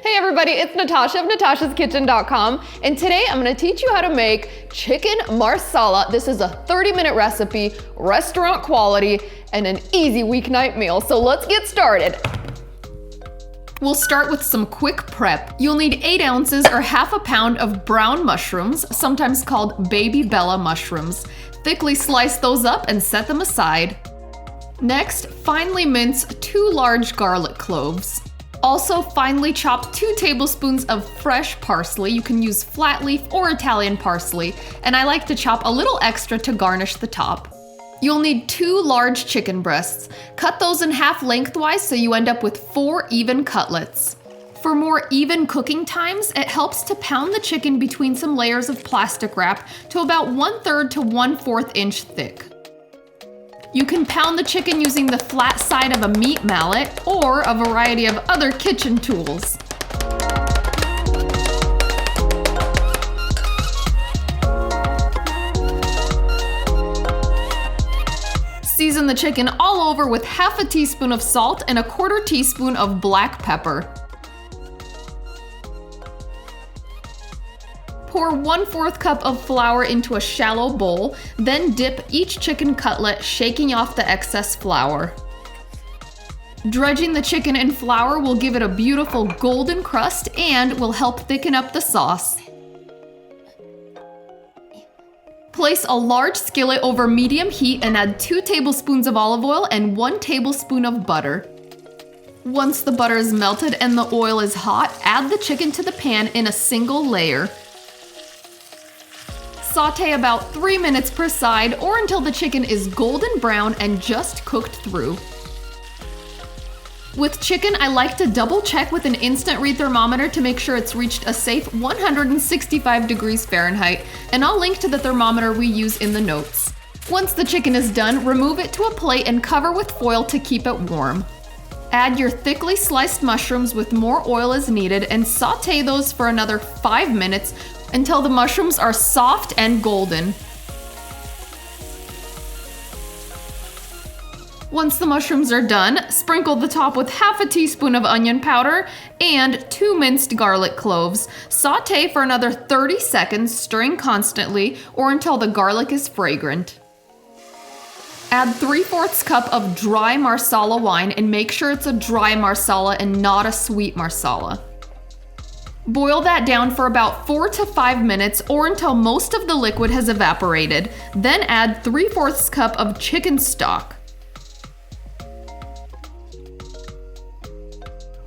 Hey everybody, it's Natasha of NatashasKitchen.com, and today I'm gonna teach you how to make chicken marsala. This is a 30-minute recipe, restaurant quality, and an easy weeknight meal. So let's get started. We'll start with some quick prep. You'll need 8 ounces or half a pound of brown mushrooms, sometimes called baby Bella mushrooms. Thickly slice those up and set them aside. Next, finely mince 2 large garlic cloves. Also, finely chop 2 tablespoons of fresh parsley. You can use flat leaf or Italian parsley, and I like to chop a little extra to garnish the top. You'll need 2 large chicken breasts. Cut those in half lengthwise so you end up with 4 even cutlets. For more even cooking times, it helps to pound the chicken between some layers of plastic wrap to about 1/3 to 1/4 inch thick. You can pound the chicken using the flat side of a meat mallet or a variety of other kitchen tools. Season the chicken all over with half a teaspoon of salt and a 1/4 teaspoon of black pepper. Pour 1/4 cup of flour into a shallow bowl, then dip each chicken cutlet, shaking off the excess flour. Dredging the chicken in flour will give it a beautiful golden crust and will help thicken up the sauce. Place a large skillet over medium heat and add 2 tablespoons of olive oil and 1 tablespoon of butter. Once the butter is melted and the oil is hot, add the chicken to the pan in a single layer. Saute about 3 minutes per side or until the chicken is golden brown and just cooked through. With chicken, I like to double check with an instant read thermometer to make sure it's reached a safe 165 degrees Fahrenheit, and I'll link to the thermometer we use in the notes. Once the chicken is done, remove it to a plate and cover with foil to keep it warm. Add your thickly sliced mushrooms with more oil as needed and saute those for another 5 minutes until the mushrooms are soft and golden. Once the mushrooms are done, sprinkle the top with half a teaspoon of onion powder and 2 minced garlic cloves. Saute for another 30 seconds, stirring constantly or until the garlic is fragrant. Add 3/4 cup of dry Marsala wine and make sure it's a dry Marsala and not a sweet Marsala. Boil that down for about 4 to 5 minutes or until most of the liquid has evaporated. Then add 3/4 cup of chicken stock.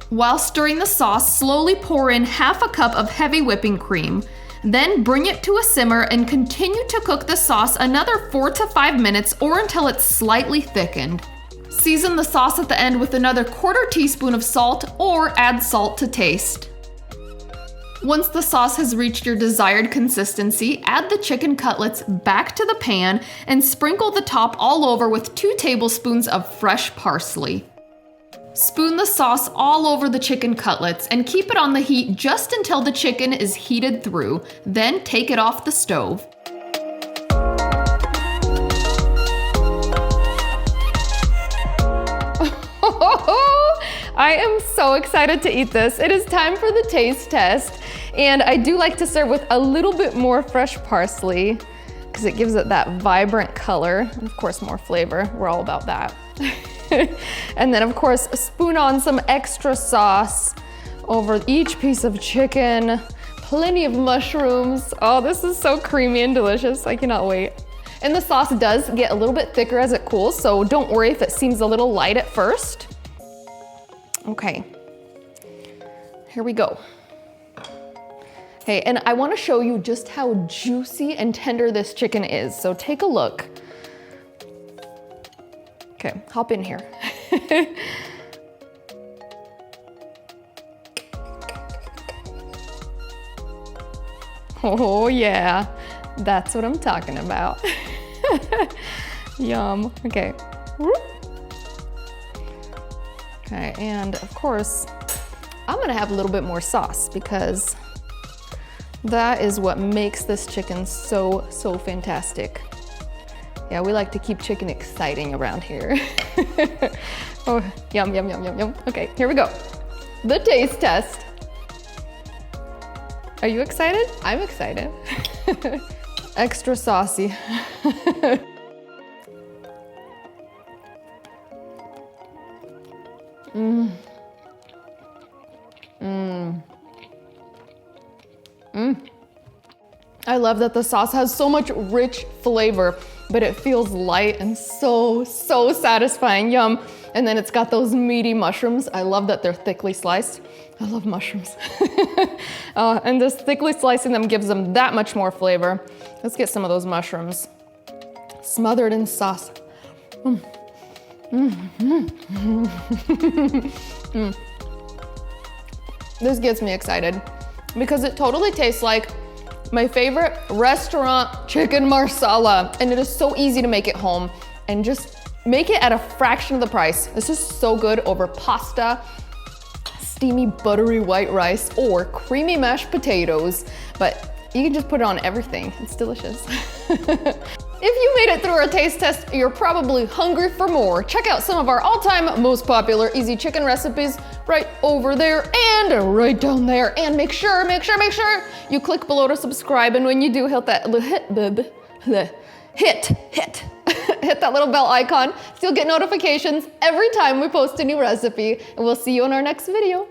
While stirring the sauce, slowly pour in half a cup of heavy whipping cream. Then bring it to a simmer and continue to cook the sauce another 4 to 5 minutes or until it's slightly thickened. Season the sauce at the end with another 1/4 teaspoon of salt or add salt to taste. Once the sauce has reached your desired consistency, add the chicken cutlets back to the pan and sprinkle the top all over with 2 tablespoons of fresh parsley. Spoon the sauce all over the chicken cutlets and keep it on the heat just until the chicken is heated through. Then take it off the stove. I am so excited to eat this. It is time for the taste test. And I do like to serve with a little bit more fresh parsley because it gives it that vibrant color. And of course, more flavor. We're all about that. And then of course, spoon on some extra sauce over each piece of chicken. Plenty of mushrooms. Oh, this is so creamy and delicious. I cannot wait. And the sauce does get a little bit thicker as it cools, so don't worry if it seems a little light at first. Okay, here we go. Okay, and I want to show you just how juicy and tender this chicken is, so take a look. Okay, hop in here. Oh yeah, that's what I'm talking about. Yum, okay. Okay, and of course, I'm gonna have a little bit more sauce because that is what makes this chicken so fantastic. Yeah, we like to keep chicken exciting around here. Oh, yum, yum, yum, yum, yum. Okay, here we go. The taste test. Are you excited? I'm excited. Extra saucy. I love that the sauce has so much rich flavor, but it feels light and so satisfying. Yum. And then it's got those meaty mushrooms. I love that they're thickly sliced. I love mushrooms. And just thickly slicing them gives them that much more flavor. Let's get some of those mushrooms smothered in sauce. This gets me excited because it totally tastes like my favorite restaurant chicken marsala, and it is so easy to make at home and just make it at a fraction of the price. This is so good over pasta, steamy buttery white rice, or creamy mashed potatoes, but you can just put it on everything. It's delicious. If you made it through our taste test, you're probably hungry for more. Check out some of our all-time most popular easy chicken recipes right over there and right down there. And make sure you click below to subscribe. And when you do, hit that hit that little bell icon so you'll get notifications every time we post a new recipe. And we'll see you in our next video.